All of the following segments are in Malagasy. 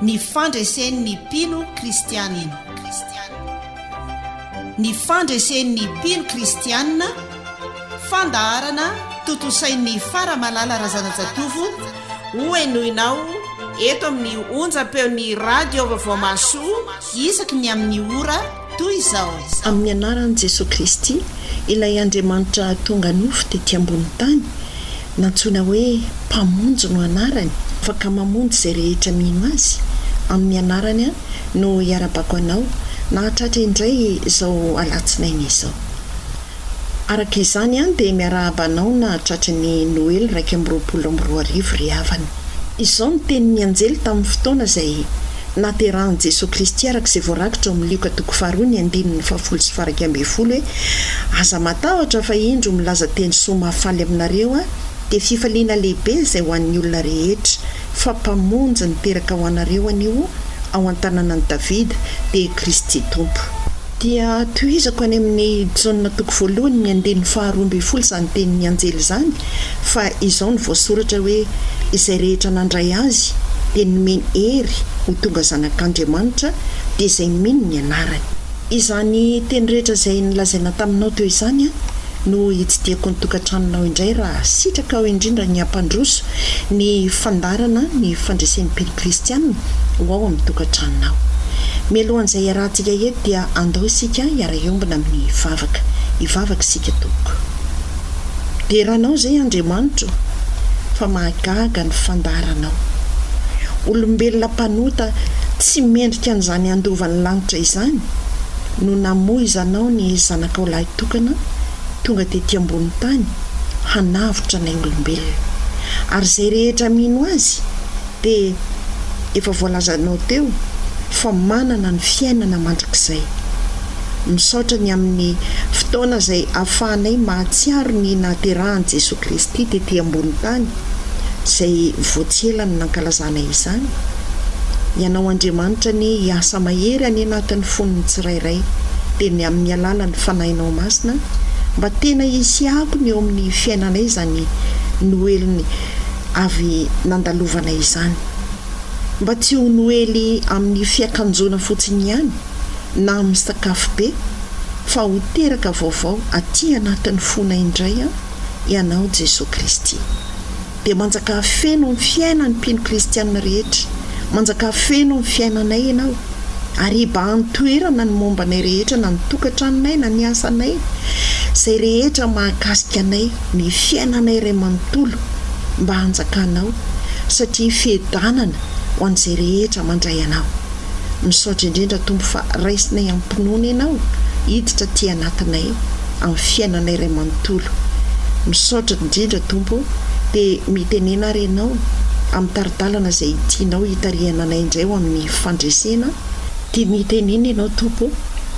ny fandresen'ny mpino kristianina. Ny fandresen'ny mpino kristianina, fandaharana totosain'ny Faramalala Razanajatovo, hoenoinao eto amin'ny onjam-peon'ny radio vaovao masoa isaky ny amin'ny ora toy izao. Amin'ny anaran'i Jesosy Kristy, ilay Andriamanitra tonga nofo tetỳ ambony tany, nantsona hoe mpamonjy no anarany, afaka mamonjy izay rehetra mino azy. Amin'ny anarany no hiarabako anao nahatratra indray izao alatsinainy izao. Araka izany dia miarabanao nahatratra ny Noely 2022 ry havana. Izao ny tenin'ny anjely tamin'ny fotoana izay naterahan'i Jesosy Kristy araka izay voarakitra ao amin'ny Luka 2:7-10 hoe aza matahotra fa indro milaza teny soa mahafaly aminareo dia fifaliana lehibe izay ho an'ny olona rehetra, fa mpamonjy niteraka ho anareo anio ao an-tanànan'i Davida dia Kristy Tompo. Dia tohizako any amin'ny Jaona 1:12 izany tenin'ny anjely izany, fa izao ny voasoratra hoe izay rehetra nandray azy dia nomeny hery ho tonga zanak'Andriamanitra dia izay mino ny anarany. Izany teny rehetra izay nilazaina taminao teo izany no hitsidiako ny tokantranonao indray raha sitraka ao indrindra ny ampandroso ny fandarana ny fandresen'ny mpino kristianina ho ao amin'ny tokantranonao. Mialohan'izay arahantsika eto dia andao isika hiara-iombana amin'ny vavaka, hivavaka isika tompoko. Deranao izay Andriamanitra fa mahagaga ny fandaranao. Olombelona mpanota tsy mendrika an'izany andovan'ny lanitra izany no namoizanao ny zanakao lahy tokana tonga tetỳ ambony tany hanavotra nay olombelona. Ary izay rehetra mino azy dia efa voalazanao teo fa manana ny fiainana mandrakizay. Misaotra ny amin'ny fotoana izay ahafahanay mahatsiaro ny naterahan'i Jesosy Kristy tetỳ ambony tany izay voatselany nankalazana izany. Ianao Andriamanitra ny hiasa mahery any anatin'ny fonony tsirairay dia ny amin'ny alalan'ny fanahinao masina mba tena hisiako ny eo amin'ny fiainanay izany Noely avy nandalovana izany. Mba tsy ho Noely amin'ny fiakanjona fotsiny ihany na amin'ny sakafo be, fa ho teraka vaovao aty anatin'ny fona indray ianao Jesosy Kristy. Dia manjaka feno ny fiainan'ny mpino kristianina rehetra, manjaka feno ny fiainanay ianao, ary mba antoerana ny mombanay rehetra na ny tokantranonay na ny asanay, izay rehetra mahakasika anay ny fiainanay iray manontolo mba hanjakanao, satria fiadanana ho an'izay rehetra mandray anao. Misaotra indrindra Tompo fa raisinay ampinoana ianao hiditra ty anatinay amin'ny fiainanay iray manontolo. Misaotra indrindra Tompo dia mitenena ary ianao amin'ny taridalana izay tianao hitariana anay indray ho amin'ny fandresena. Dia mitenena ianao Tompo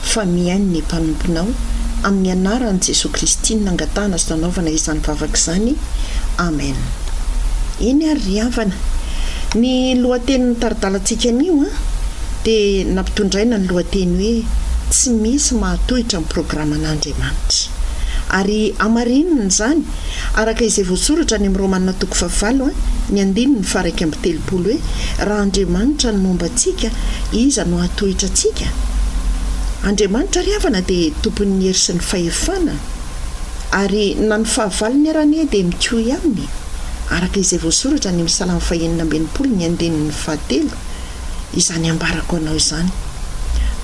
fa mihaino ny mpanomponao amin'ny anaran'i Jesosy Kristy nangatahana sy nanaovana izany vavaka izany. Amen. Eny ary ry havana, ny lohatenin'ny taridalantsika anio dia nampitondraina ny lohateny hoe tsy misy mahatohitra amin'ny programan'Andriamanitra. Ary amarinina izany araka izay voasoratra ny amin'ny Romanina 9:1-3 hoe raha Andriamanitra ny momba antsika, iza no hatohitra antsika? Andriamanitra ry havana dia tompon'ny hery sy ny fahefana, ary na ny fahavaliny arane dia mikohy aminy, araka izay voasoratra ny Psalm 119:7 izany ambarako anao izany.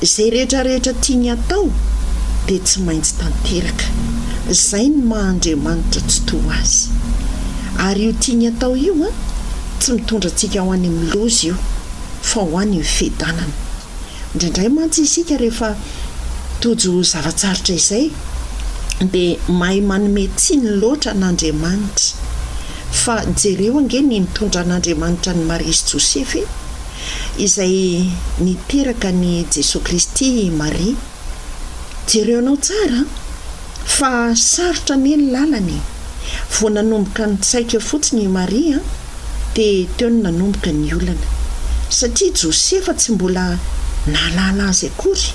Izay rehetrarehetra tiany atao dia tsy maintsy tanteraka. Izay ny maha-Andriamanitra tsy toa azy. Ary io tiany atao io tsy mitondra antsika ho any amin'ny loza io, fa ho any amin'ny fiadanana. Indraindray mantsy isika rehefa tojo zavatsarotra izay dia mahay manome tsiny loatra an'Andriamanitra, fa jereo ange ny mitondra an'Andriamanitra ny Maria sy Josefy izay niteraka ny Jesosy Kristy Maria. Jereo anao tsara fa sarotra ny lalany. Vao nanomboka ny tsaika fotsiny Maria dia teo ny nanomboka ny olana, satria Josefa tsy mbola nahalala azy akory,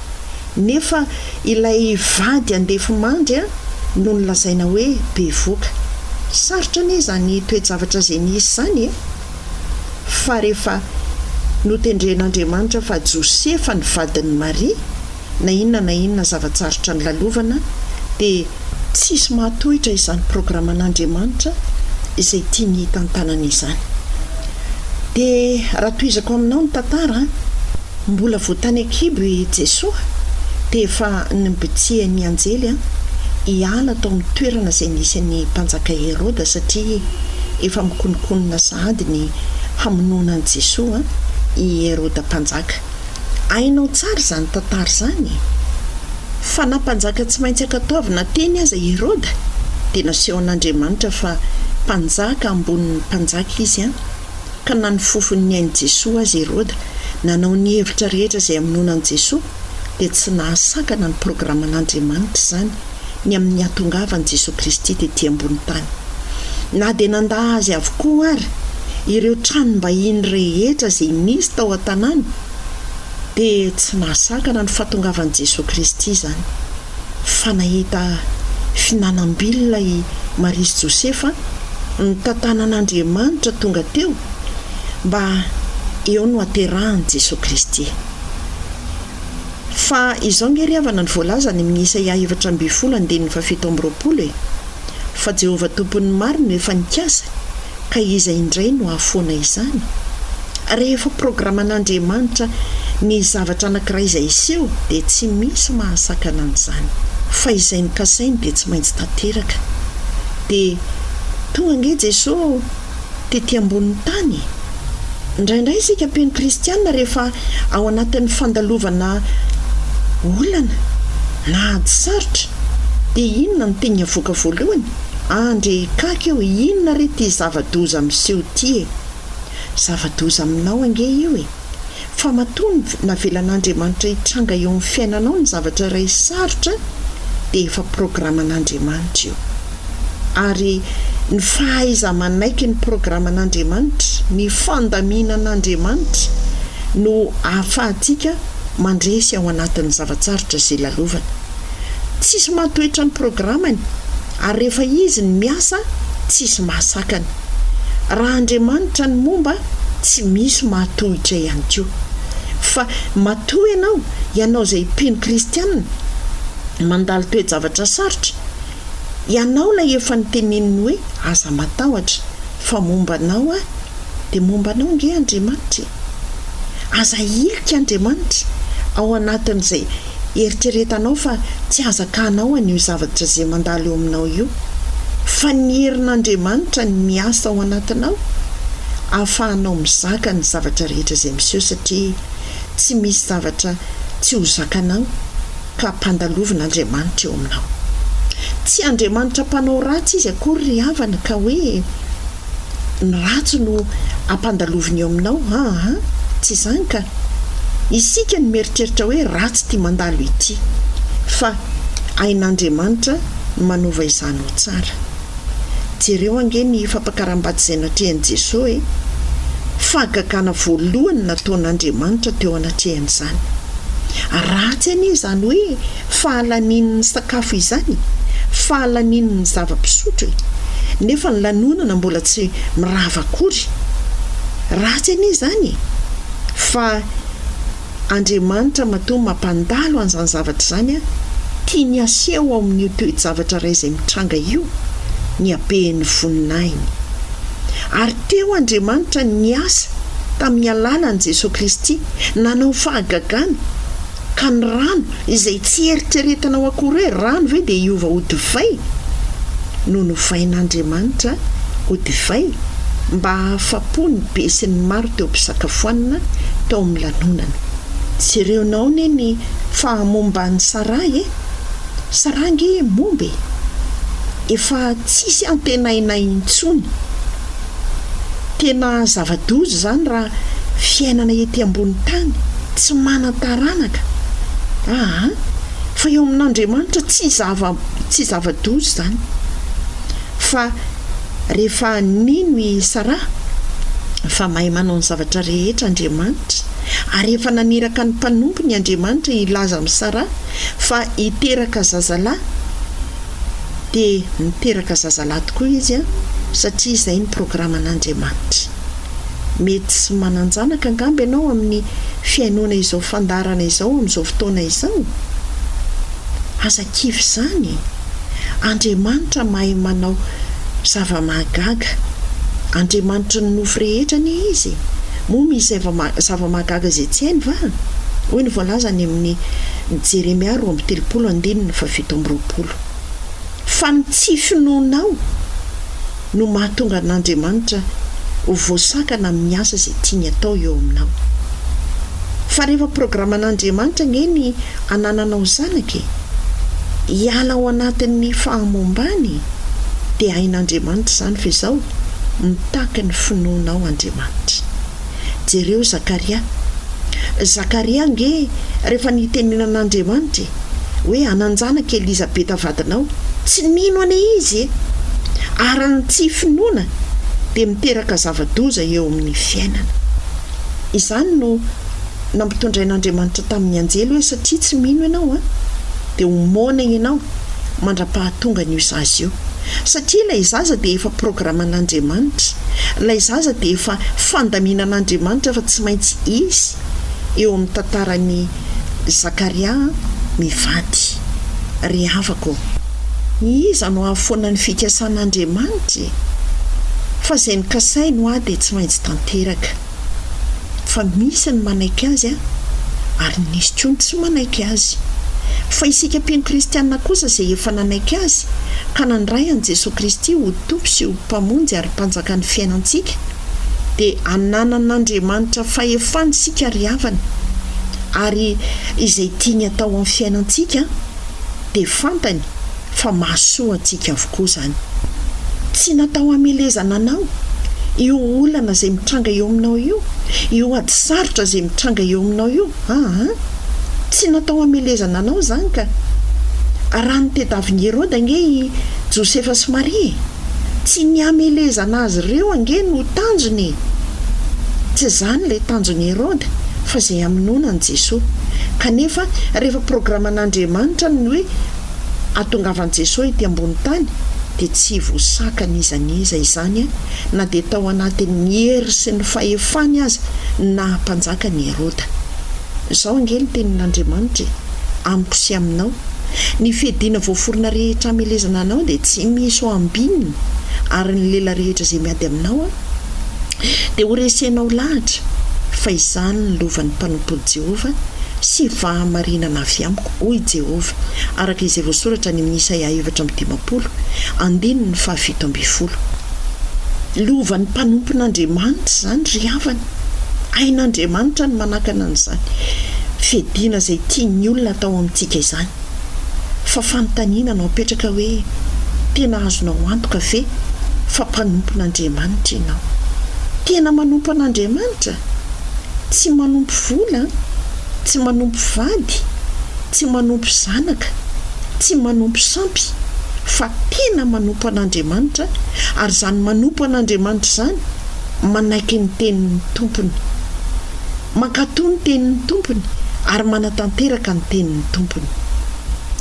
nefa ilay vady andefy mandry no nolazaina hoe bevoka. Sarotra ny izany toejavatra izay nisy izany fa rehefa no tendren'Andriamanitra fa Josefa ny vadiny Maria na inona zavatsarotra ny lalovana dia tsisy mahatohitra izany programan'Andriamanitra izay tiany hita an-tanany izany. Dia raha toizako aminao ny tantara, mbola voatany akibo i Jesosy dia efa nimbitsihany anjely hiala tao amin'ny toerana izay nisy ny mpanjaka Heroda satria efa mikonikonina sahady ny hamonoana an Jesosy i Heroda mpanjaka. Ainao tsara izany tantara izany fa na mpanjaka tsy maintsy ankataovina teny aza Heroda dia naseho an'Andriamanitra fa mpanjaka ambonin'ny mpanjaka izy ka na ny fofon'ny ain' Jesosy azy Heroda nanao ny hevitra rehetra izay hamonoana an Jesosy dia tsy nahasakana ny programan'Andriamanitra izany ny amin'ny hatongavan' Jesosy Kristy tetỳ ambony tany. Na dia nandà azy avokoa ary ireo tranom-bahiny rehetra izay nisy tao an-tanàna dia tsy nahasakana ny fahatongavan' Jesosy Kristy izany fa nahita finanam-bilona i Maria sy Josefa ny tantanan'Andriamanitra tonga teo mba eo no aterahan' Jesosy Kristy. Fa izao ngery havana ny voalaza ny amin'ny Isaia 7:7 fa Jehovah tompon'ny marina efa nikasa ka iza indray no ahafoana izany. Rehefa programan'Andriamanitra ny zavatra anankiray izay iseho dia tsy misy mahasakana an'izany fa izay nikasainy dia tsy maintsy tanteraka. Dia tonga nge Jesosy tetỳ ambonin'ny tany. Indraindray isika mpino kristiana rehefa ao anatin'ny fandalovana olana na ady sarotra dia inona no teny avoaka voalohany? Andre kaka eo, inona re ty zava-doza miseho ty zava-doza aminao ange io fa matoa navelan'Andriamanitra hitranga eo amin'ny fiainanao ny zavatra iray sarotra dia efa programan'Andriamanitra io. Ary ny fahaiza manaiky ny programan'Andriamanitra, ny fandaminan'Andriamanitra no ahafahantsika mandresy ao anatin'ny zavatsarotra izay lalovana. Tsisy mahatoetra ny programany ary rehefa izy ny miasa tsisy mahasakana. Raha Andriamanitra ny momba tsy misy mahatohitra ihany koa. Fa matoa ianao izay mpino kristiana mandalo toe-javatra sarotra, ianao la efa niteneniny hoe aza matahotra fa mombanao dia mombanao nge Andriamanitra. Aza ilika Andriamanitra ao anatin'izay eritreretanao fa tsy azakanao an'io zavatra izay mandalo eo aminao io, fa ny herin'Andriamanitra ny miasa ao anatinao ahafahanao mizaka ny zavatra rehetra izay miseho satria tsy misy zavatra tsy ho zakanao ka mpandalovon'Andriamanitra eo aminao. Tsy Andriamanitra mpanao ratsy izy akory ry havana ka hoe ny ratsy no ampandaloviny eo aminao. Tsy izany ka. Isika ny mieritreritra hoe ratsy ty mandalo ity fa ain'Andriamanitra no manova izany ho tsara. Jereo ange ny fampakaram-bady izay natrehan'i Jesosy fahagagana voalohany nataon'Andriamanitra teo anatrehan'izany. Ratsy any izany hoe fahalanian'ny sakafo izany, fahalanian'ny zava-pisotro nefa ny lanonana mbola tsy mirava akory. Ratsy any izany fa Andriamanitra matoa mampandalo an'izany zavatra izany tiany aseho ao amin'io toe-javatra iray izay mitranga io ny abehan'ny voninainy. Ary teo Andriamanitra niasa tamin'ny alalan'i Jesosy Kristy nanao fahagagana ka ny rano izay tsy eritreretanao akory hoe rano ve dia hiova ho divay no novain'Andriamanitra ho divay mba ahafapo ny be sy ny maro teo ampisakafoanana tao amin'ny lanonana. Jereonao ny fahamomban'ny Sara nge mombe efa tsisy antenainay intsony. Tena zava-doza zany raha fiainana ety ambony tany tsy manan-taranaka. Fa eo amin'Andriamanitra tsy zava-doza zany. Fa rehefa nino i Sara fa mahay manao ny zavatra rehetra Andriamanitra, ary efa naniraka ny mpanompo ny Andriamanitra ilaza amin'ny Sara fa hiteraka zazalahy dia niteraka zazalahy tokoa izy satria izay ny programan'Andriamanitra. mety sy mananjanaka angamba ianao amin'ny fiainona izao fandarana izao amin'izao fotoana izao. Aza-kivy izany. Andriamanitra mahay manao zava-mahagaga. Andriamanitra ny nofo rehetra ny izy. Moa misy zava-mahagaga izay tsy hainy va? Hoy ny voalaza any amin'ny Jeremia 3:7-20. Fa ny tsy finoanao no mahatonga an'Andriamanitra ho voasakana amin'ny asa izay tiany atao eo aminao. Fa rehefa programan'Andriamanitra ngeny anananao zanaka, hiala ao anatin'ny fahamombany, dia hain'Andriamanitra izany fa izao mitaky ny finoanao Andriamanitra. Jereo Zakaria nge rehefa nitenenan'Andriamanitra hoe ananjanaka Elizabeta vadinao, tsy mino ane izy, ary ny tsy finoana dia miteraka zava-doza eo amin'ny fiainana. Izany no nampitondrain'Andriamanitra tamin'ny anjely hoe satria tsy mino ianao dia homona ianao mandra-pahatonga n'io zaza io. Satria ilay zaza dia efa programan'Andriamanitra, ilay zaza dia efa fandaminan'Andriamanitra fa tsy maintsy izy eo amin'ny tantaran'ny Zakaria mivady. Ry havako, iza no ahafoana ny fikasan'Andriamanitra? Fa izay ny kasainy dia tsy maintsy tanteraka. Fa misy ny manaiky azy ary nisy koa ny tsy manaiky azy. Fa isika mpino kristianina kosa izay efa nanaiky azy ka nandray an'i Jesosy Kristy ho tompo sy ho mpamonjy ary mpanjaka ny fiainantsika, dia ananan'Andriamanitra fahefany sika ry havana, ary izay tiany atao amin'ny fiainantsika dia fantany fa mahasoa antsika avokoa izany. Tsy natao hamelezana anao io olana izay mitranga eo aminao io, io ady sarotra izay mitranga eo aminao io. Tsy natao hamelezana anao izany ka. Raha ny tedaviny Herode ange i Josefa sy Maria, tsy nihamelezana azy ireo ange no tanjony. Tsy izany ilay tanjony Herode, fa izay hamonoana an'i Jesosy. Kanefa rehefa programan'Andriamanitra ny hoe atongavan'i Jesosy ety ambony tany, dia tsy voasakana izaniza izany na dia tao anatin'ny hery sy ny fahefany azy na mpanjaka ny Herode. Izao ange ny tenin'Andriamanitra amiko sy aminao. Ny fiadiana voaforona rehetra hamelezana anao dia tsy misy ho ambinina, ary ny lela rehetra izay miady aminao dia ho resenao lahatra, fa izany ny lovan'ny mpanompo Jehova sy vahamarinana avy amiko, hoy Jehova, araka izay voasoratra ny amin'ny Isaia 4:7. Lovan'ny mpanompon'Andriamanitra izany ry havana. Hain'Andriamanitra ny manakana an'izany fiadiana izay tiany olona atao amintsika izany. Fa fanontaniana no apetraka hoe tena azonao antoka ve fa mpanompon'Andriamanitra ianao? Tena manompo an'Andriamanitra? Tsy manompo vola, tsy manompo vady, tsy manompo zanaka, tsy manompo sampy, fa tena manompo an'Andriamanitra, ary izany manompo an'Andriamanitra izany manaiky ny tenin'ny tompony, mankatoa ny tenin'ny tompony, ary manatanteraka ny tenin'ny tompony.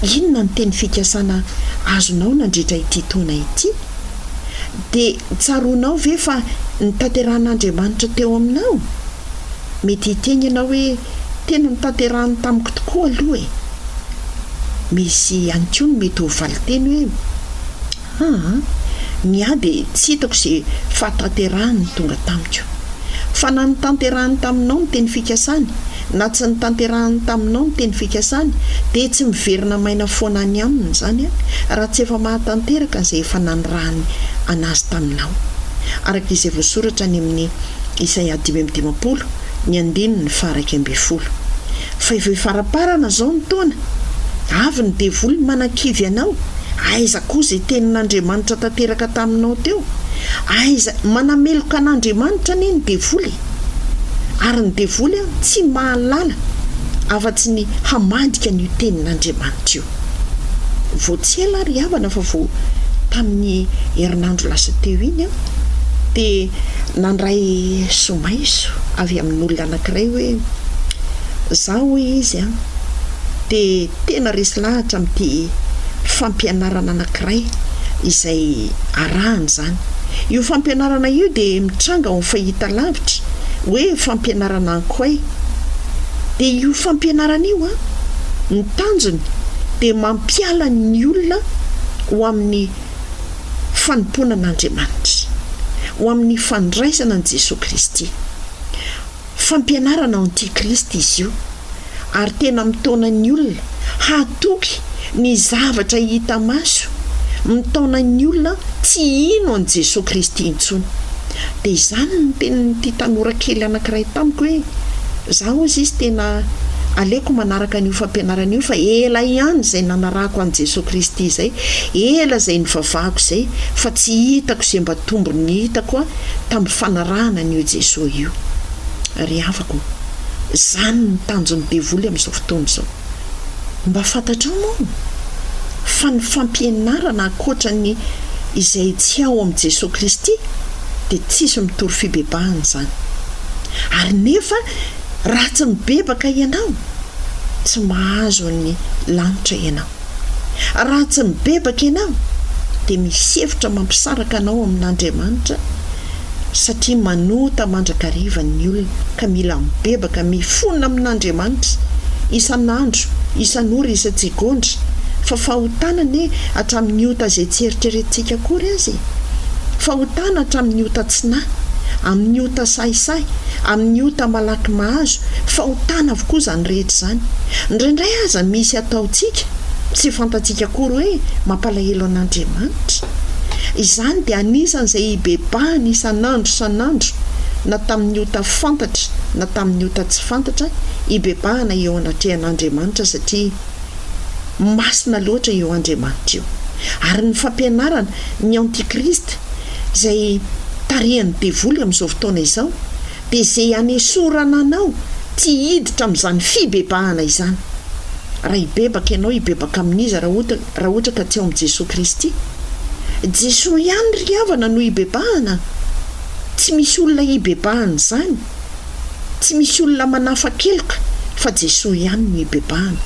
Inona ny teny fikasana azonao nandritra ity taona ity? Dia tsaroanao ve fa nitanteran'Andriamanitra teo aminao? Mety hiteny ianao hoe tena nitanterahany tamiko tokoa aloha e. Misy ihany koa ny mety ho valiteny hoe nia dia tsy hitako izay fahatanterahany tonga tamiko. Fa na nitanterahany taminao ny teny fikasany, na tsy nitanterahany taminao ny teny fikasany, dia tsy miverina maina foana any aminy izany raha tsy efa mahatanteraka izay efa nanirahany anazy taminao. Araka izay voasoratra ny amin'ny Isaia 5:1-20. Fa efa faraparana izao ny taona, avy ny devoly manan-kivy ianao, aiza koa izay tenin'Andriamanitra tanteraka taminao teo? Aiza manameloka an'Andriamanitra ny devoly? Ary ny devoly tsy mahalala afa-tsy ny hamadika ny tenin'Andriamanitra io. Vao tsy ela ry havana fa vao tamin'ny herinandro lasa teo iny dia nandray somaiso avy amin'olona anankiray hoe zaho hoe izy dia tena resy lahatra amin'ity fampianarana anankiray izay arahany izany. io fampianarana io dia mitranga ho fahita lavitra hoe fampianarana ankoay. Dia io fampianarana io ny tanjony dia mampiala ny olona ho amin'ny fanompoana an'Andriamanitra, ho amin'ny fandraisana an' Jesosy Kristy. Fampianarana antikristy izy io, ary tena mitona ny olona hatoky ny zavatra hita maso, mitona ny olona tsy ino an' Jesosy Kristy intsony. Dia izany no tenyty tanora kely anankiray tamiko hoe zaho izy tena aleoko manaraka an'io fampianarana io, fa ela ihany izay nanarako an' Jesosy Kristy izay, ela izay nivavahako izay, fa tsy hitako izay mba tombony hitako tamin'ny fanarahana an'io Jesosy io. Ry havako, izany ny tanjon'ny devoly amin'izao fotoana izao. Mba fantatrao moa fa ny fampianarana ankoatrany izay tsy ao amin'i Jesosy Kristy dia tsisy mitory fibebahana izany. Ary nefa raha tsy mibebaka ianao, tsy mahazo ny lanitra ianao. Raha tsy mibebaka ianao dia misy hevitra mampisaraka anao amin'Andriamanitra, satria manota mandrakariva ny olona ka mila mibebaka mifonina amin'Andriamanitra isan'andro, isan'ora, isan-tsigondra, fa fahotanany hatramin'ny ota izay tsy eritreretintsika akory azy, fahotana hatramin'ny ota tsinahy, amin'ny ota saisay, amin'ny ota malaky mahazo, fahotana avokoa izany rehetra izany. Indraindray aza misy ataontsika tsy fantatsika akory hoe mampalahelo an'Andriamanitra. Izany dia anisan'izay hibebahana isan'andro na tamin'ny ota fantatra na tamin'ny ota tsy fantatra, hibebahana eo anatrehan'Andriamanitra satria masina loatra eo Andriamanitra io. Ary ny fampianarana ny antikrista izay tarihan'ny devoly amin'izao fotoana izao dia izay hanesorana anao tsy hiditra amin'izany fibebahana izany. Raha hibebaka ianao, hibebaka amin'iza raha ohatra ka tsy ao amin'i Jesosy Kristy. Jesosy ihany ry havana no hibebahana, tsy misy olona hibebahana izany, tsy misy olona manafa-keloka, fa Jesosy ihany no hibebahana.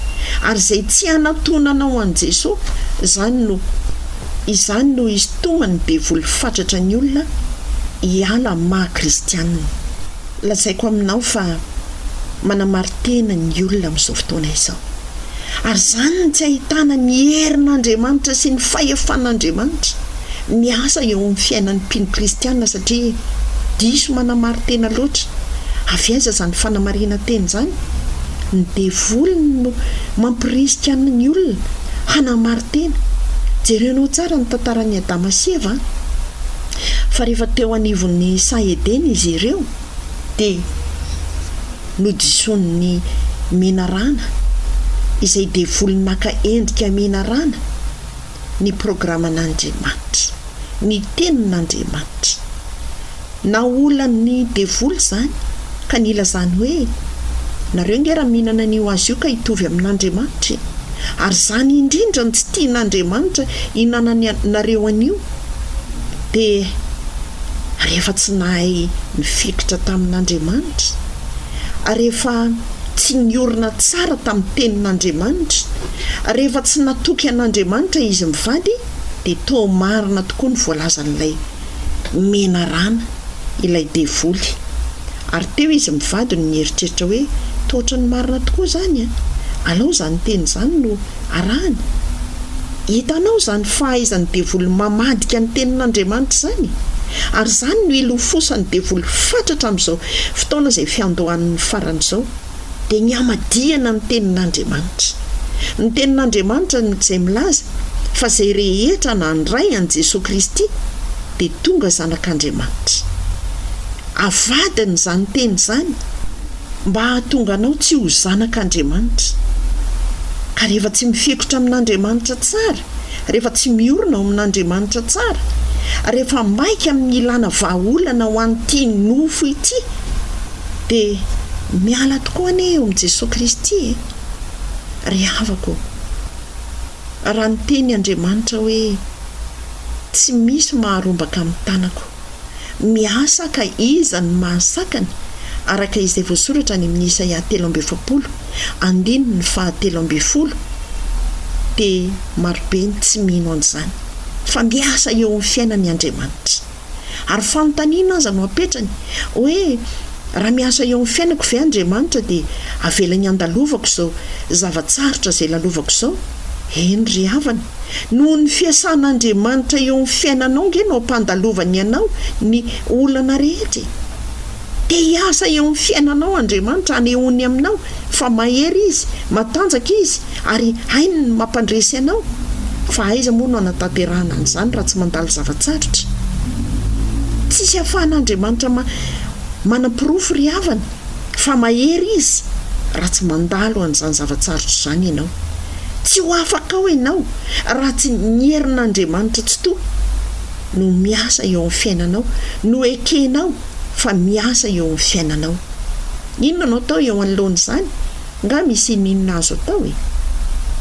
Ary izay tsy hanatonanao an' Jesosy, izany no izy tomany devoly fatratra ny olona hiala maha-kristianina. Lazaiko aminao fa manamaritena ny olona amin'izao fotoana izao. Ary izany no tsy ahitana ny herin'Andriamanitra sy ny fahefan'Andriamanitra miasa eo amin'ny fiainan'ny mpino kristianina, satria diso manamaritena loatra. Avy aiza izany fanamarina teny izany? Ny devoly no mampirisika ny olona hanamaritena. Jerenao tsara ny tantaran'ny Adama sy Eva, fa rehefa teo anivon'ny Saedena izy ireo dia nodison'ny menarana, izay devoly naka endrika menarana, ny programan'Andriamanitra, ny tenin'Andriamanitra. Naolan'ny devoly izany ka nilazany hoe nareo nge raha mihinana an'io azy io ka hitovy amin'Andriamanitra. Ary izany indrindra ny tsy tian'Andriamanitra hinananareo an'io dia rehefa tsy nahay mifikitra tamin'Andriamanitra, rehefa tsy niorina tsara tamin'ny tenin'Andriamanitra, rehefa tsy natoky an'Andriamanitra izy mivady, dia toa marina tokoa ny voalazan'ilay menarana, ilay devoly. Ary teo izy mivady no nieritreritra hoe toatra ny marina tokoa izany alao izany teny izany no arahana. Hitanao izany fahaizan'ny devoly mamadika ny tenin'Andriamanitra izany, ary izany no ilofosan'ny devoly fatratra amin'izao fotoana izay fiandohan'ny farany izao, dia ny hamadihana ny tenin'Andriamanitra. Ny tenin'Andriamanitra izay milaza fa izay rehetra nandray an' Jesosy Kristy dia tonga zanak'Andriamanitra. Avadiny izany teny izany mba hahatonga anao tsy ho zanak'Andriamanitra. Ka rehefa tsy mifikotra amin'Andriamanitra tsara, rehefa tsy miorina ao amin'Andriamanitra tsara, rehefa maika amin'ny ilana vahaolana ho an'ity nofo ity, dia miala tokoa anie eo amin'i Jesosy Kristy. Ry havako, raha ny teny Andriamanitra hoe tsy misy maharombaka amin'ny tanako, miasa ka iza ny mahasakany, araka izay voasoratra any amin'ny Isaia 3:7, andininy 7:20, dia marobe ny tsy mino an'izany. Fa miasa eo amin'ny fiainan'ny Andriamanitra. ary fanontaniana aza no apetrany hoe raha miasa eo amin'ny fiainako ve Andriamanitra dia avelany andalovako izao zavatsarotra izay lalovako izao. Ry havana, noho ny fiasan'Andriamanitra eo amin'ny fiainanao nge no ampandalovany ianao ny olana rehetra. Dia hiasa eo amin'ny fiainanao Andriamanitra anehoany aminao fa mahery izy, matanjaka izy ary hainy ny mampandresy ianao. Fa aiza moa no anatanterahana an'izany raha tsy mandalo zavatsarotra? Tsisy ahafahan'Andriamanitra manam-pirofo ry havana fa mahery izy raha tsy mandalo an'izany zavatsarotra izany ianao. Tsy ho afaka ao ianao raha tsy nyherin'Andriamanitra tsy toa no miasa eo amin'ny fiainanao, no ekenao fa miasa eo amin'ny fiainanao. Inona no atao eo anoloan'izany? Nga misy inona azo atao e?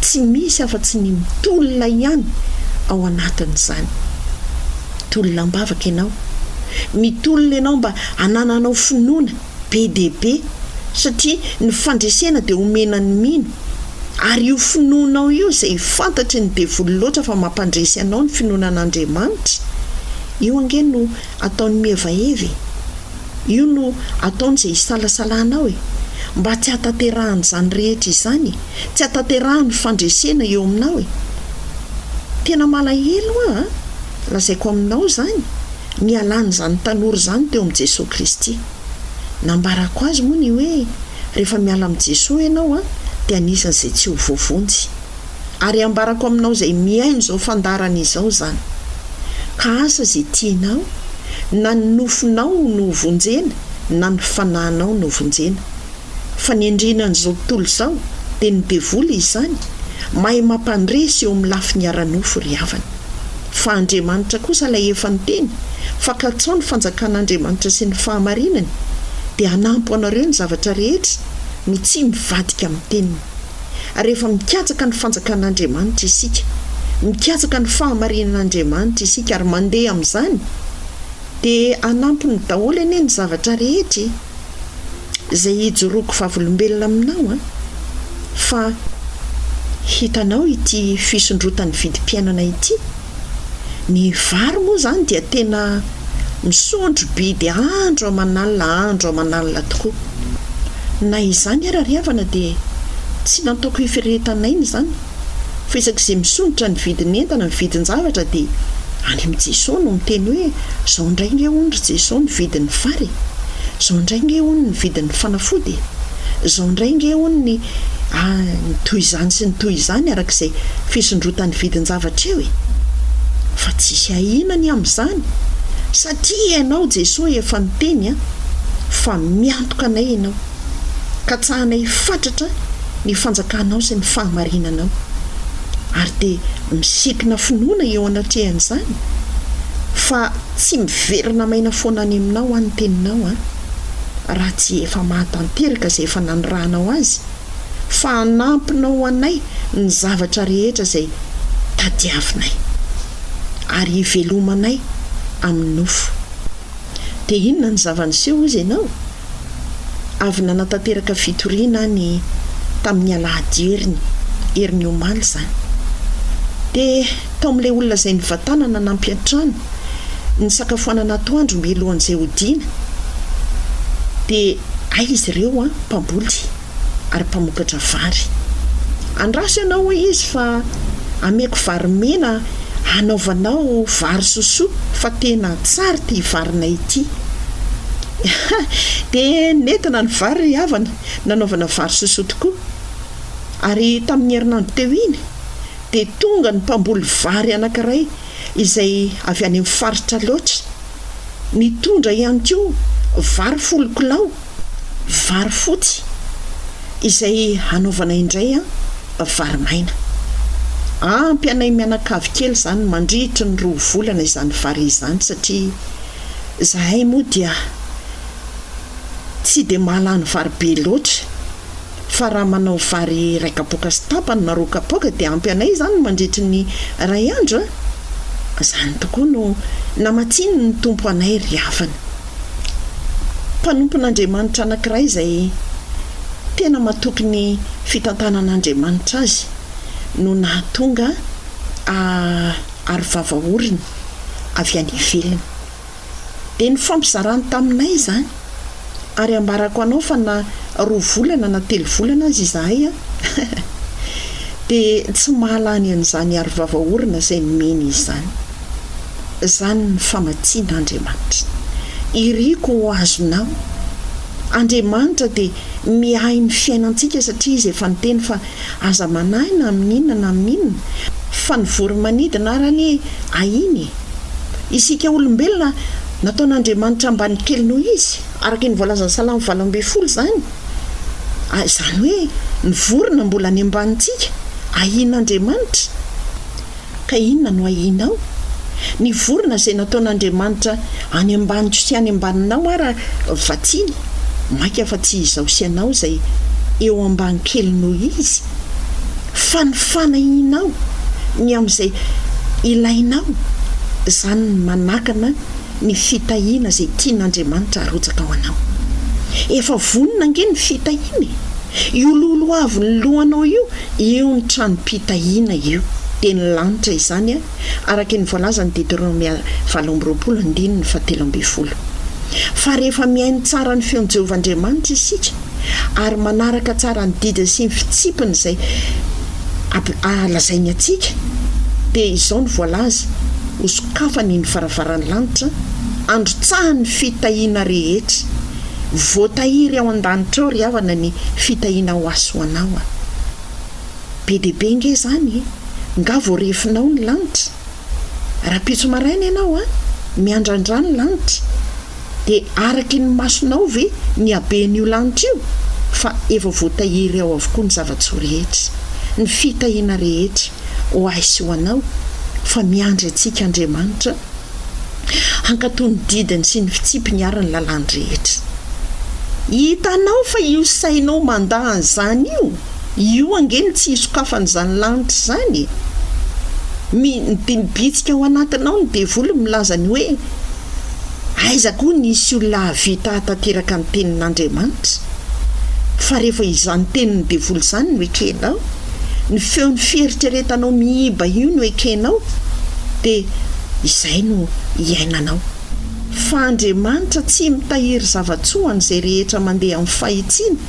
Tsy misy afa-tsy ny mitolona ihany ao anatin'izany. Tolona mbavaka ianao, mitolona ianao mba hanananao finoana be dia be, satria ny fandresena dia omenany mino. Ary io finoanao io izay fantatry ny devolo loatra fa mampandresy anao ny finoanan'Andriamanitra, io ange no ataony mihevahevy, io no ataony izay hisalasalanao mba tsy hatanterahany izany rehetra izany, tsy hatanterahany fandresena eo aminao Tena malahelo lazaiko aminao izany ny alany izany tanora izany teo amin'ny Jesosy Kristy. Nambarako azy moa ny hoe rehefa miala amin'ny Jesosy ianao dia anisan'izay tsy ho voavonjy. Ary ambarako aminao izay miaino izao fandarana izao izany. Ka asa izay tianao, na ny nofinao no vonjena, na ny fanahinao no vonjena. Fa ny endrinan'izao tontolo izao dia ny devoly izany, mahay mampandresy eo amin'ny lafiny ara-nofo ry havana. Fa Andriamanitra kosa ilay efa niteny fa kaltsao ny fanjakan'Andriamanitra sy ny fahamarinany dia hanampo anareo ny zavatra rehetra no tsy mivadika amin'ny teniny. Rehefa mikatsaka ny fanjakan'Andriamanitra isika, mikatsaka ny fahamarinan'Andriamanitra isika ary mandeha amin'izany, dia hanampy ny daholo anie ny zavatra rehetra izay hijoroako vavolombelona aminao fa hitanao ity fisondrotan'ny vidim-piainana ity. Ny vary moa izany dia tena misondro bidy andro aman'alina tokoa. Na izany ara ry havana dia tsy nataoko hiferetanaina izany, fa isak'izay misondrotra ny vidin'entana, ny vidin-javatra dia any amin'ny Jesosy no miteny hoe izao indray nge hono ry Jesosy ny vidin'ny vary, izao indray nge hono ny vidin'ny fanafody, izao indray nge hono ny toy izany sy ny toy izany arak'izay fisondrotan'ny vidin-javatra eo fa tsisy ahinany amin'izany, satria ianao Jesosy efa niteny fa miantoka anay ianao ka tsahanay fatratra ny fanjakanao sy ny fahamarinanao, ary dia misikina finoana eo anatrehan'izany fa tsy miverina maina foana any aminao any teninao raha tsy efa mahatanteraka izay efa nanorahanao azy, fa hanampinao anay ny zavatra rehetra izay tadiavinay ary hivelomanay amin'ny nofo. Dia inona ny zavaniseho izy ianao? Avy nanatanteraka fitoriana ny tamin'ny alahady heriny omaly izany. Dia tao amin'ilay olona izay nivatana nanampy an-trano ny sakafoanana atoandro mialohan'izay hodiana, dia izy ireo mpamboly ary mpamokatra vary. Andraso ianao hoe izy fa ameko vary mena hanaovanao vary sosoa fa tena tsara ty varinay ity. Dia nentina ny vary havana nanaovana vary sosoa tokoa. Ary tamin'ny herinandro teo iny dia tonga ny mpamboly vary anankiray izay avy any amin'ny faritra loatra, nitondra ihany koa vary 10 kilao, vary fotsy izay hanaovana indray vary maina. Ampy anay mianakavy kely izany mandritra ny 2 volana izany vary izany, satria zahay moa dia tsy dia mahalany vary be loatra, fa raha manao vary ray kapoaka sy tapany na 2 kapoaka dia ampy anay izany mandritra ny 2 andro izany tokoa no namatsiny ny tompo anay ry havana. Mpanompon'Andriamanitra anankiray izay tena matoky ny fitantanan'Andriamanitra azy no nahatonga ary vavaoriny avy any ivelany. dia ny fampizarany taminay zany ary ambarako anao fa na 2 volana na 3 volana azy izahay dia tsy mahalany an'izany arovavaorona izay nomeny izy zany ny famatsian'Andriamanitra iriko ho azonao. Andriamanitra dia miahy ny fiainantsika satria izy efa niteny fa aza manahy na amin'inona na amin'inona fa ny voromanidina arany ahiny. Isika olombelona nataon'Andriamanitra ambany kely noho izy araka ny voalazan'ny Salamo 8:20 zany. Zany hoe ny vorona mbola any ambanintsika ahian'Andriamanitra. Ka inona no ahianao? Ny vorona izay nataon'Andriamanitra any ambanitro sy any ambaninao ara vatsiny maika fa tsy izao sy anao izay eo ambany kely noho izy fa ny fanahinao ny amin'izay ilainao zany manakana ny fitahiana izay tian'Andriamanitra arotsaka ao anao. Efa vonona nge ny fitahiana io loloavo ny lohanao io ny tranom-pitahiana io dia ny lanitra izany araka ny voalazany Deutéronome 8:17. Fa rehefa mihaino tsara ny feon'i Jehovahandriamanitra isika ary manaraka tsara ny didiny sy ny fitsipiny izay alazainy atsika dia izao ny voalaza hosokafany ny varavaran'ny lanitra androtsahany fitahiana rehetra voatahiry ao an-danitra ao ry havana ny fitahiana ho aso anao. Be dia be nge zany nga voarefinao ny lanitra raha pitso maraina ianao miandrandra ny lanitra dia araky ny masonao ve ny haben'io lanitra io fa efa voatahiry ao avokoa ny zava-tsoa rehetra ny fitahiana rehetra ho aisy ho anao fa miandry antsika Andriamanitra hankatony didiny sy ny fitsipiny ary ny lalany rehetra. Hitanao fa io sainao mandahan' zany io angeny tsy hisokafan'izany lanitra zany. Mibitsika ao anatinao ny devoly milazany hoe aiza koa nisy olona havita tanteraka ny tenin'Andriamanitra fa rehefa izany tenin'ny devoly zany no ekenao ny feon'ny fieritreretanao miiba io no ekenao dia izay no iainanao. Fa Andriamanitra tsy mitahiry zava-tsoa an'izay rehetra mandeha amin'ny fahitsiana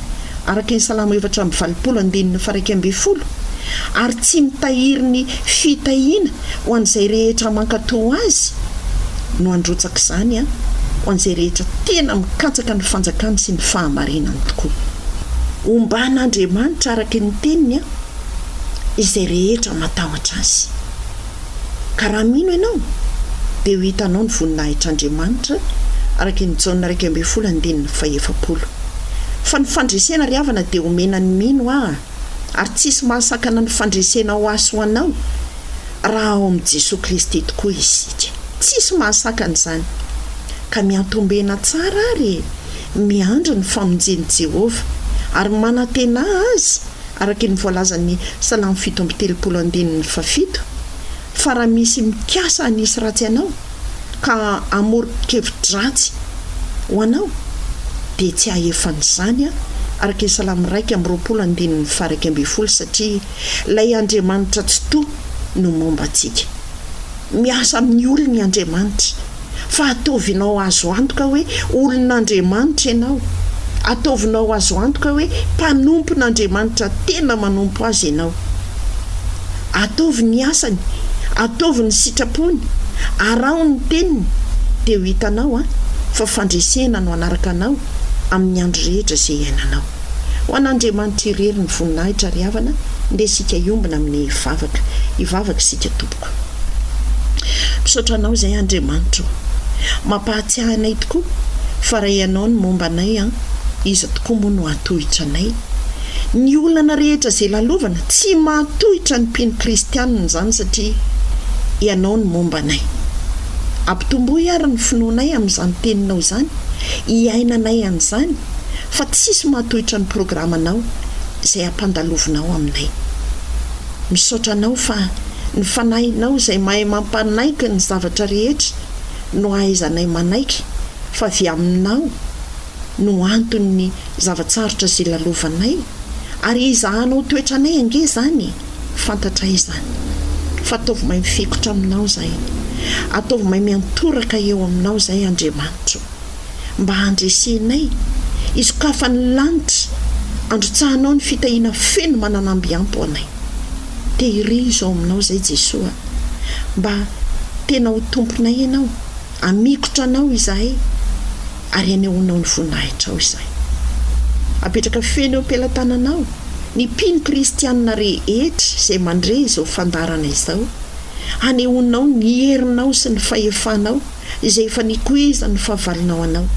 araka ny Salamo 4:1-20 ary tsy mitahiry ny fitahiana ho an'izay rehetra mankatòa azy no androtsaka izany ho an'izay rehetra tena mikatsaka ny fanjakany sy ny fahamarinany tokoa. Omban'Andriamanitra araka ny teniny izay rehetra matahotra azy. Ka raha mino ianao dia ho hitanao ny voninahitr'Andriamanitra araka ny Jaona 1:10-7. Fa ny fandresena ry havana dia omena ny mino ary tsisy mahasakana ny fandresena ho aso ho anao raha ao amin'i Jesosy Kristy tokoa isika. Tsisy mahasakana izany. Ka miantombena tsara ary miandry ny famonjen'i Jehova ary manantena azy araka ny voalazan'ny Salamo 7:7. Fa raha misy mikasa anisy ratsy anao ka amorokevitra-dratsy ho anao dia tsy ahefan'izany araka ny Salamo 1:2-12 satria ilay Andriamanitra tsy toa no momba antsika. Miasa amin'ny olona ny Andriamanitra fa ataovinao azo antoka hoe olon'Andriamanitra ianao. Ataovinao azo antoka hoe mpanompon'Andriamanitra tena manompo azy ianao. Ataovy ny asany, ataovy ny sitrapony, arao ny teniny dia ho hitanao fa fandresena no anaraka anao amin'ny andro rehetra izay iainanao. Ho an'Andriamanitra irery ny voninahitra ry havana ndeha isika iombina amin'ny hivavaka isika tompoko. Misaotra anao izay Andriamanitra mampahatsiahy anay tokoa fa raha ianao ny momba anay iza tokoa moa no hatohitra anay. Ny olana rehetra izay lalovana tsy mahatohitra ny mpino kristianina izany satria ianao ny momba anay. Ampitomboy ary ny finoanay amin'izany teninao izany hiainanay an'izany fa tsisy mahatohitra ny programanao izay hampandalovinao aminay. Misaotra anao fa ny fanahinao izay mahay mampanaiky ny zavatra rehetra no ahaizanay manaiky fa avy aminao no antony zavatsarotra izay lalovanay ary izahanao toetranay ange zany fantatra izany fa ataovy mahay mifikotra aminao zay, ataovy mahay miantoraka eo aminao zay Andriamanitra, mba handresenay isokafa ny lanitra, androtsahanao ny fitahiana feno mananamby ampo anay. Tehirizo ao aminao zay Jesosy, mba tena ho tomponay ianao, amikotra anao izahay ary anehoanao ny voninahitra ao izahay. Apetraka feno eo am-pelantananao ny mpino kristianina rehetra izay mandre izao fandarana izao, anehoanao ny herinao sy ny fahefanao izay efa nikoeza ny fahavalonao anao,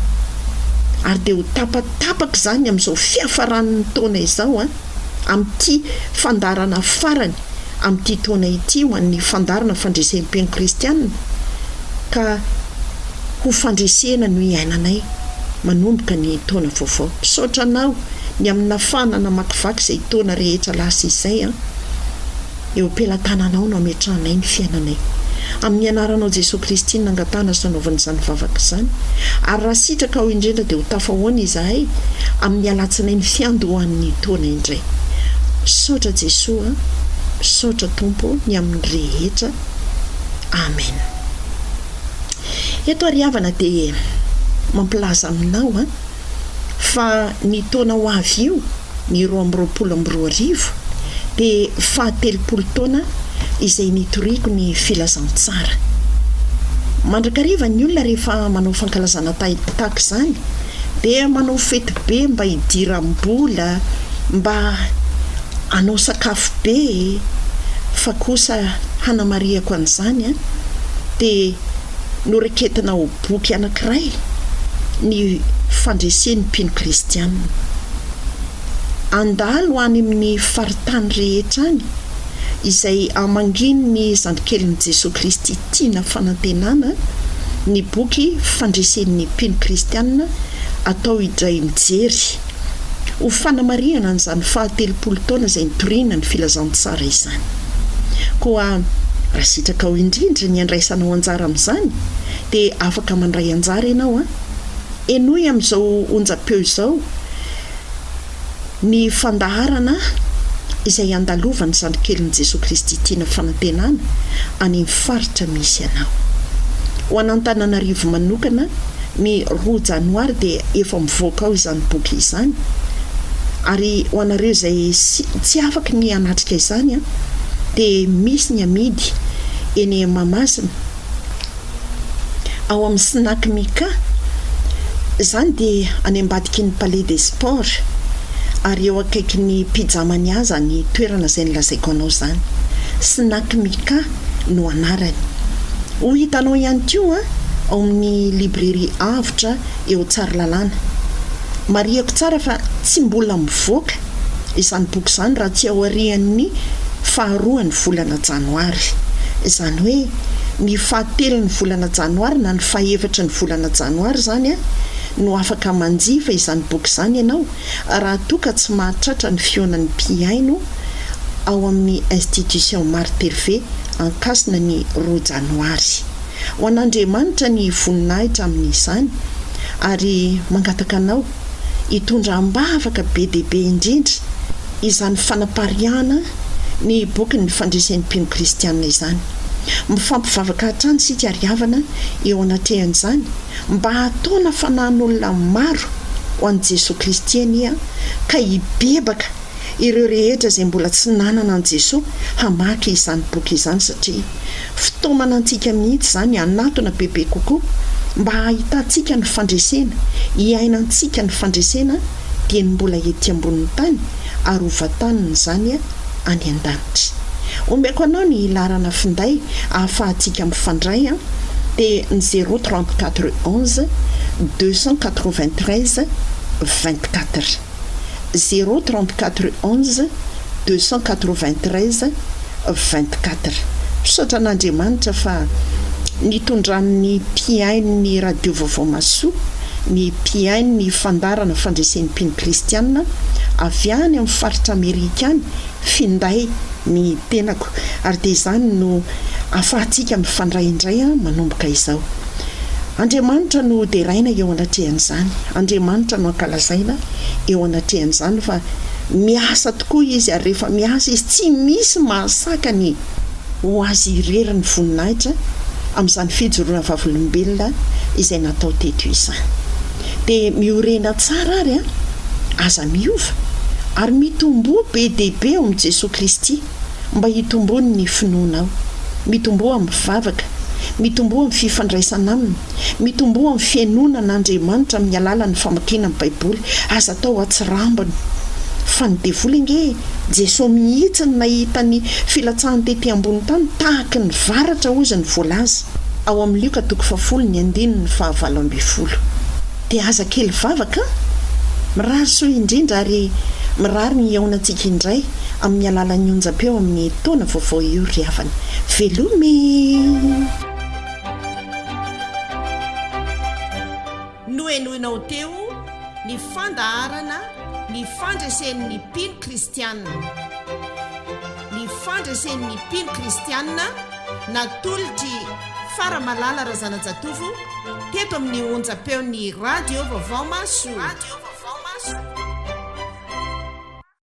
ary dia ho tapatapaka izany amin'izao fiafaran'ny taona izao amin'ity fandarana farany amin'ity taona ity ho an'ny fandarana fandresen'ny kristianina, ka ho fandresena no iainanay manomboka ny taona vaovao. Misaotra anao ny amin'ny fanana makivaky izay taona rehetra lasa izay eo am-pelantananao no ametrahanay ny fiainanay. Amin'ny anaranao Jesosy Kristy nangatana sy nanaovana izany vavaka izany, ary raha sitraka ao indrindra dia ho tafahoana izahay amin'ny alatsinay ny fiandohan'ny taona indray. Misaotra Jesosy, misaotra Tompo ny amin'ny rehetra. Amen. Eto ariavana dia mampilaza aminao fa ny taona ho avy io, ny 2024 dia 30 taona izay nitoriako ny filazantsara. Mandrakariva ny olona rehefa manao fankalazana tahaka izany dia manao fety be mba hidiram-bola, mba anao sakafo be, fa kosa hanamariako an'izany dia noraketina ho boky anankiray ny fandresen'ny mpino kristianina. Andalo any amin'ny faritany rehetra any izay amanginy ny zandrikelin'i Jesosy Kristy tiana fanantenana, ny boky fandresen'ny mpino kristianina atao idray mijery ho fanamariana an'izany 30 taona izay nitoriana ny filazantsara izany. Koa raha sitraka ao indrindra ny andraisanao anjara amin'izany dia afaka mandray anjara ianao enoy amin'izao onjam-peo izao ny fandaharana izay andalovan'ny zandrikelin'i Jesosy Kristy tiana fanantenana any amin'ny faritra misy ianao. Ho an'Antananarivo manokana ny 2 janoary dia efa mivoaka ao izany boky izany, ary ho anareo izay tsy afaka ny hanatrika izany dia misy ny amidy eny Mamasina ao amin'ny Snack Mika izany dia any ambadiky ny Palais des Sports, ary eo akaiky ny Pizza Maniaza ny toerana izay nilazaiko anao izany. Snack Mika no anarany. Ho hitanao ihany koa ao amin'ny librairie Avotra eo Tsaralalàna. Mariako tsara fa tsy mbola mivoaka izany boky izany raha tsy ao arian'ny 2 volana Janoary. Izany hoe ny 7 volana Janoary na ny 4 volana Janoary izany no afaka manjifa izany boky izany ianao raha toka tsy mahatratra ny fionan'ny mpiaino ao amin'ny institution Marterve ankasina ny 2 Janoary. Ho an'Andriamanitra ny voninahitra amin'izany, ary mangataka anao hitondra ambavaka be dia be indrindra izany fanapariana ny boky ny fandresen'ny mpino kristianina izany. Mifampivavaka hatrany sika ariavana eo anatrehan'izany mba hataona fanahin'olona maro ho an'i Jesosy Kristy ka hibebaka ireo rehetra izay mbola tsy nanana an' Jesosy hamaky izany boky izany, satria fitaomana antsika mihitsy izany anatona bebe kokoa mba hahitantsika ny fandresena, hiainantsika ny fandresena dia ny mbola ety ambonin'ny tany ary hovatanina izany any an-danitra. Omeko anao ny ilarana finday ahafahantsika mifandray dia ny 034 11 293 24 034 11 293 24. Misaotra an'Andriamanitra fa nitondran'ny mpiain'ny radio vaovao masoa, ny mpiain'ny fandarana fandresen'ny mpino kristianina avy any amin'ny faritra Amerikany finday ny tenako, ary dia izany no ahafahantsika mifandray indray manomboka izao. Andriamanitra no deraina eo anatrehan'izany, Andriamanitra no ankalazaina eo anatrehan'izany fa miasa tokoa izy, ary rehefa miasa izy tsy misy mahasakany ho azy ireriny voninahitra amin'izany fijoroana vavolombelona izay natao teto izany. Dia miorena tsara ary aza miova ary mitombo be dehibe ao amin'i Jesosy Kristy mba hitombony ny finoana ao, mitombo amin'ny vavaka, mitombo amin'ny fifandraisana aminy, mitombo amin'ny fiainonan'Andriamanitra amin'ny alalan'ny famakiana ny Baiboly. Aza atao atsirambana fa ny devoly nge Jesosy mihitsy ny nahita ny filatsahany tety ambony tany tahaka ny varatra ozy ny voalaza ao amin'ny Luka 10:9-20. Dia aza kely vavaka mirary soa indrindra ary mirary ny aonantsika indray amin'ny alalan'ny onjam-peo amin'ny taona vaovao io ry havana. Velome! Noenoinao teo ny fandaharana ny fandresen'ny mpino kristianina. Ny fandresen'ny mpino kristianina natolotry Faramalala Razanajatovo teto amin'ny onjam-peon'ny radio vaovao maso.